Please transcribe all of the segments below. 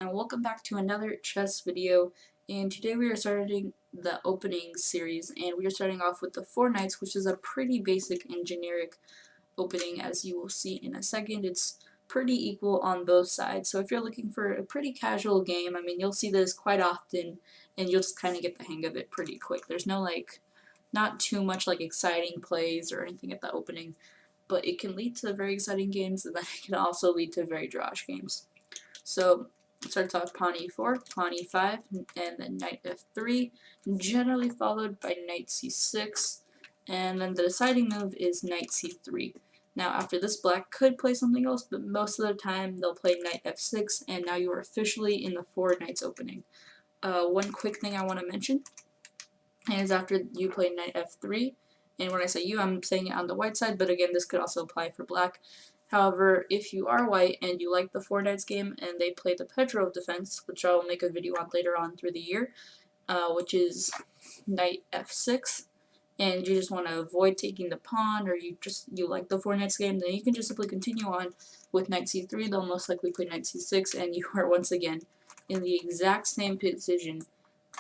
And welcome back to another chess video, and today we are starting the opening series, and we are starting off with the 4 knights, which is a pretty basic and generic opening. As you will see in a second, it's pretty equal on both sides. So if you're looking for a pretty casual game, I mean, you'll see this quite often and you'll just kind of get the hang of it pretty quick. There's no not too much exciting plays or anything at the opening, but it can lead to very exciting games, and then it can also lead to very drawish games. So it starts off pawn e4, pawn e5, and then knight f3, generally followed by knight c6, and then the deciding move is knight c3. Now after this, black could play something else, but most of the time they'll play knight f6, and now you are officially in the 4 knights opening. One quick thing I want to mention is after you play knight f3, and when I say you, I'm saying it on the white side, but again, this could also apply for black. However, if you are white and you like the 4 knights game and they play the Pedro defense, which I will make a video on later on through the year, which is knight f6, and you just want to avoid taking the pawn, or you like the 4 knights game, then you can just simply continue on with knight c3. They'll most likely play knight c6, and you are once again in the exact same position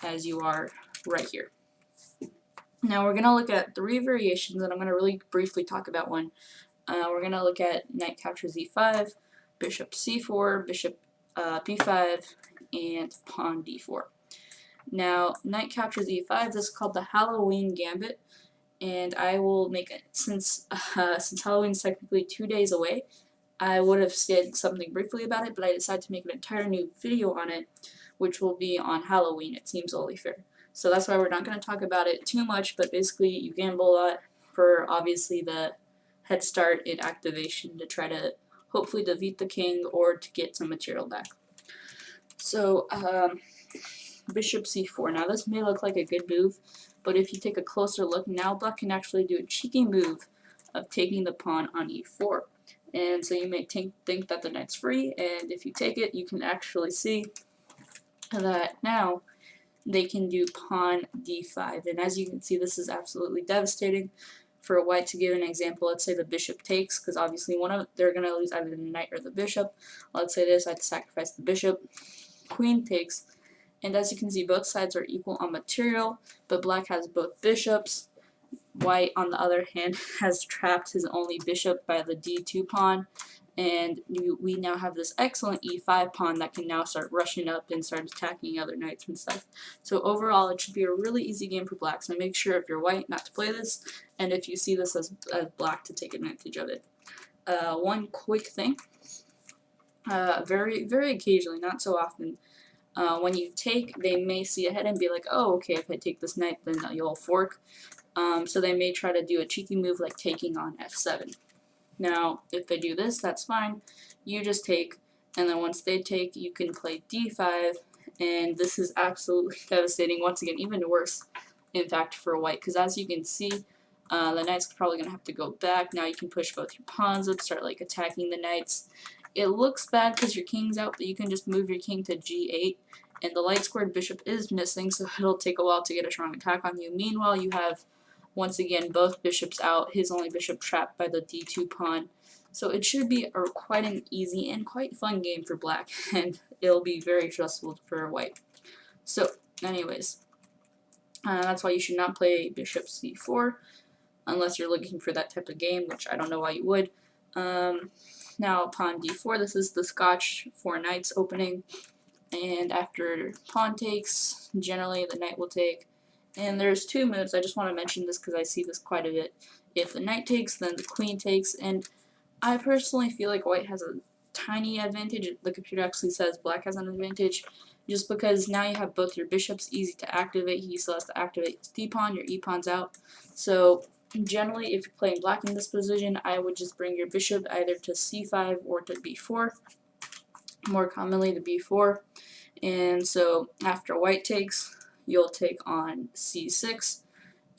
as you are right here. Now we're going to look at 3 variations, and I'm going to really briefly talk about one. We're going to look at knight captures e5, bishop c4, bishop b5, and pawn d4. Now, knight captures e5, this is called the Halloween Gambit, and I will make it, since Halloween's technically 2 days away, I would have said something briefly about it, but I decided to make an entire new video on it, which will be on Halloween. It seems only fair. So that's why we're not going to talk about it too much, but basically you gamble a lot for obviously the head start in activation to try to hopefully defeat the king or to get some material back. So bishop c4. Now this may look like a good move, but if you take a closer look, now black can actually do a cheeky move of taking the pawn on e4. And so you may think that the knight's free, and if you take it, you can actually see that now they can do pawn d5. And as you can see, this is absolutely devastating. For white, to give an example, let's say the bishop takes, because obviously they're going to lose either the knight or the bishop. Let's say this, I'd sacrifice the bishop. Queen takes, and as you can see, both sides are equal on material, but black has both bishops. White, on the other hand, has trapped his only bishop by the d2 pawn, and we now have this excellent e5 pawn that can now start rushing up and start attacking other knights and stuff. So overall, it should be a really easy game for black, so make sure if you're white not to play this, and if you see this as black, to take advantage of it. One quick thing, very, very occasionally, not so often, when you take, they may see ahead and be like, oh, okay, if I take this knight, then you'll fork. So they may try to do a cheeky move like taking on f7. Now, if they do this, that's fine. You just take, and then once they take, you can play d5, and this is absolutely devastating. Once again, even worse, in fact, for white, because as you can see, the knight's probably going to have to go back. Now you can push both your pawns up, start attacking the knights. It looks bad because your king's out, but you can just move your king to g8, and the light squared bishop is missing, so it'll take a while to get a strong attack on you. Meanwhile, you have, once again, both bishops out, his only bishop trapped by the d2 pawn. So it should be quite an easy and quite fun game for black, and it'll be very stressful for white. So, anyways, that's why you should not play bishop c4, unless you're looking for that type of game, which I don't know why you would. Now, pawn d4, this is the Scotch 4 knights opening, and after pawn takes, generally the knight will take. And there's 2 moves. I just want to mention this because I see this quite a bit. If the knight takes, then the queen takes, and I personally feel like white has a tiny advantage. The computer actually says black has an advantage, just because now you have both your bishops easy to activate. He still has to activate his d-pawn, your e-pawn's out. So generally, if you're playing black in this position, I would just bring your bishop either to c5 or to b4, more commonly to b4. And so after white takes, you'll take on c6,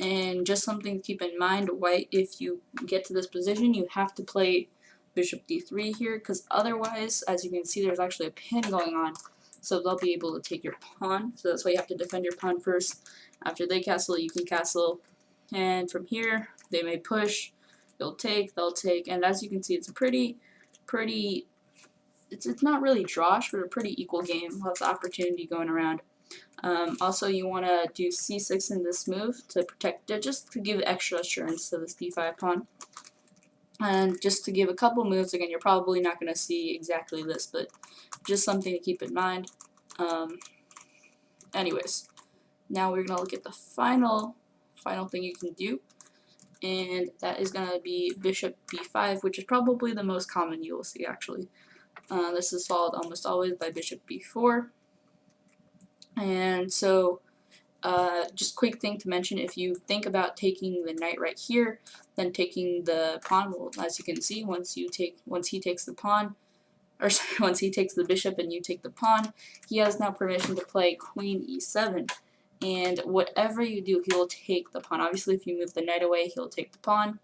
and just something to keep in mind, white, if you get to this position, you have to play bishop d3 here, because otherwise, as you can see, there's actually a pin going on, so they'll be able to take your pawn, so that's why you have to defend your pawn first. After they castle, you can castle, and from here, they may push, they'll take, and as you can see, it's a pretty it's not really drawish, but a pretty equal game. Lots of opportunity going around. Also, you want to do c6 in this move to protect, just to give extra assurance to this d5 pawn. And just to give a couple moves, again, you're probably not going to see exactly this, but just something to keep in mind. Anyways, now we're going to look at the final thing you can do, and that is going to be bishop b5, which is probably the most common you will see, actually. This is followed almost always by bishop b4. And so, just quick thing to mention, if you think about taking the knight right here, then taking the pawn, well, as you can see, once he takes the pawn, or sorry, once he takes the bishop and you take the pawn, he has now permission to play queen e7. And whatever you do, he will take the pawn. Obviously, if you move the knight away, he'll take the pawn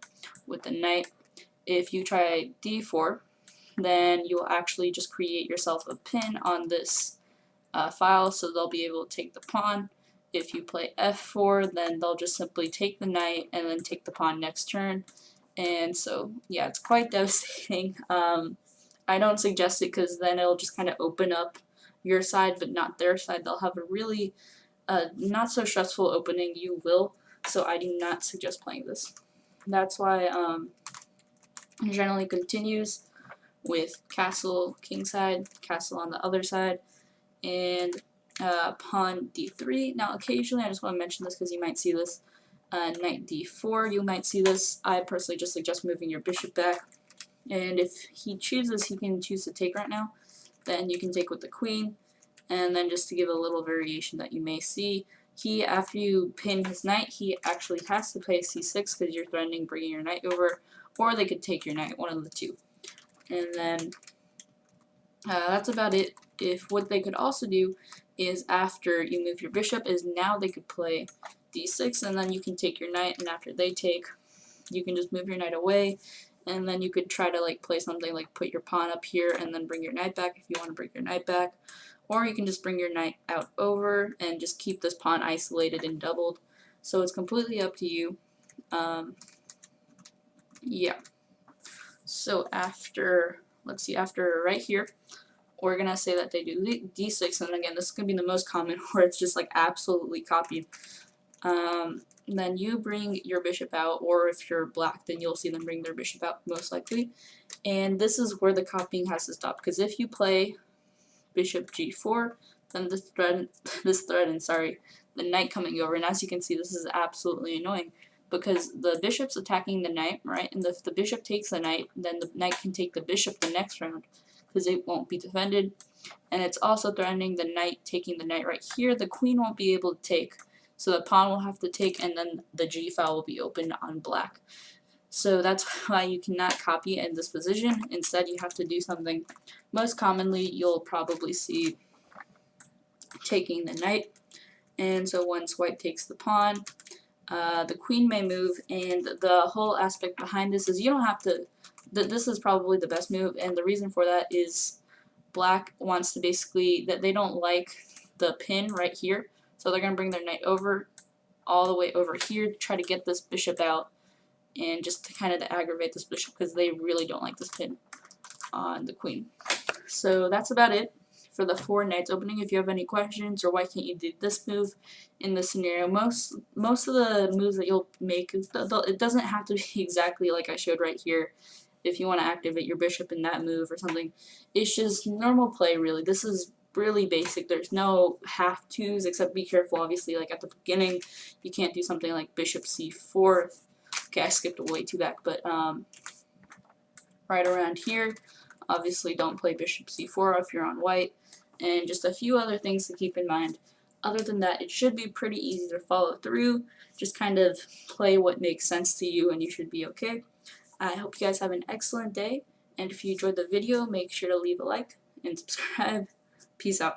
with the knight. If you try d4, then you'll actually just create yourself a pin on this file, so they'll be able to take the pawn. If you play f4, then they'll just simply take the knight and then take the pawn next turn. And so, yeah, it's quite devastating. I don't suggest it because then it'll just kind of open up your side, but not their side. They'll have a really not so stressful opening. You will. So I do not suggest playing this. That's why it generally continues with castle kingside, castle on the other side, and pawn d3. Now occasionally, I just want to mention this because you might see this, knight d4, you might see this. I personally just suggest moving your bishop back, and if he chooses, he can choose to take right now, then you can take with the queen. And then just to give a little variation that you may see, after you pin his knight, he actually has to play c6 because you're threatening bringing your knight over, or they could take your knight, one of the two. And then that's about it. What they could also do is, after you move your bishop, is now they could play d6, and then you can take your knight, and after they take, you can just move your knight away, and then you could try to like play something like put your pawn up here and then bring your knight back if you want to bring your knight back, or you can just bring your knight out over and just keep this pawn isolated and doubled. So it's completely up to you. Yeah. So after, let's see, after right here, we're gonna say that they do d6, and again, this is gonna be the most common, where it's just like absolutely copied. Then you bring your bishop out, or if you're black, then you'll see them bring their bishop out most likely. And this is where the copying has to stop, because if you play bishop g4, then this threatens, the knight coming over, and as you can see, this is absolutely annoying, because the bishop's attacking the knight, right? And if the bishop takes the knight, then the knight can take the bishop the next round, because it won't be defended. And it's also threatening the knight taking the knight right here. The queen won't be able to take, so the pawn will have to take, and then the g file will be open on black. So that's why you cannot copy in this position. Instead, you have to do something. Most commonly, you'll probably see taking the knight. And so once white takes the pawn, the queen may move, and the whole aspect behind this is you don't have to, this is probably the best move, and the reason for that is black wants to basically, that they don't like the pin right here, so they're going to bring their knight over, all the way over here to try to get this bishop out, and just to kind of aggravate this bishop, because they really don't like this pin on the queen. So that's about it for the 4 knights opening. If you have any questions, or why can't you do this move in this scenario, most of the moves that you'll make, it doesn't have to be exactly like I showed right here. If you want to activate your bishop in that move or something, it's just normal play, really. This is really basic. There's no have-tos, except be careful, obviously, like at the beginning, you can't do something like bishop c4. Okay, I skipped way too back, but right around here, obviously don't play bishop c4 if you're on white, and just a few other things to keep in mind. Other than that, it should be pretty easy to follow through. Just kind of play what makes sense to you, and you should be okay. I hope you guys have an excellent day, and if you enjoyed the video, make sure to leave a like and subscribe. Peace out.